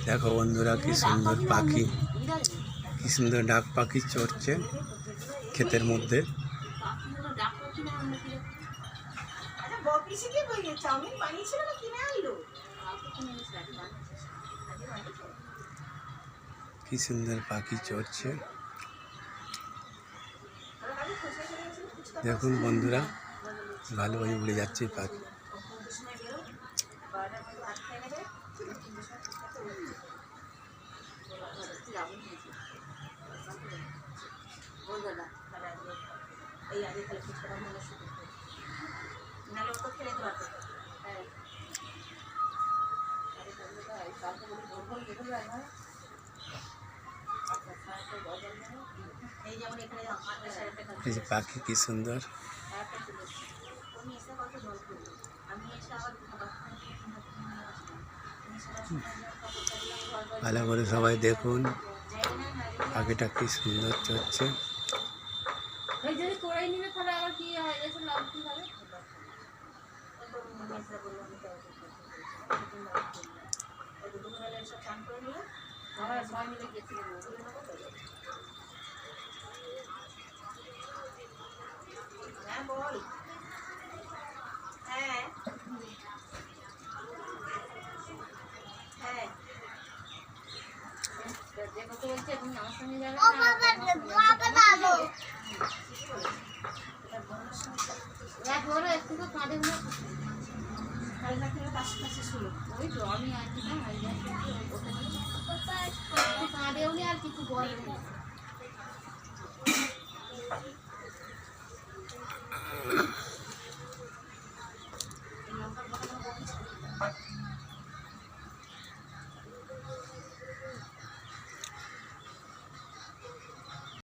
দেখো বন্ধুরা, কি সুন্দর পাখি, কি সুন্দর ডাক পাখি চড়ছে ক্ষেতের মধ্যে। কি সুন্দর পাখি চড়ছে দেখুন বন্ধুরা, ভালোভাবে উড়ে যাচ্ছে পাখি। এই যে পাখি কি সুন্দর। ভালো করে সবাই দেখুন পাখিটা কি সুন্দর চড়ছে।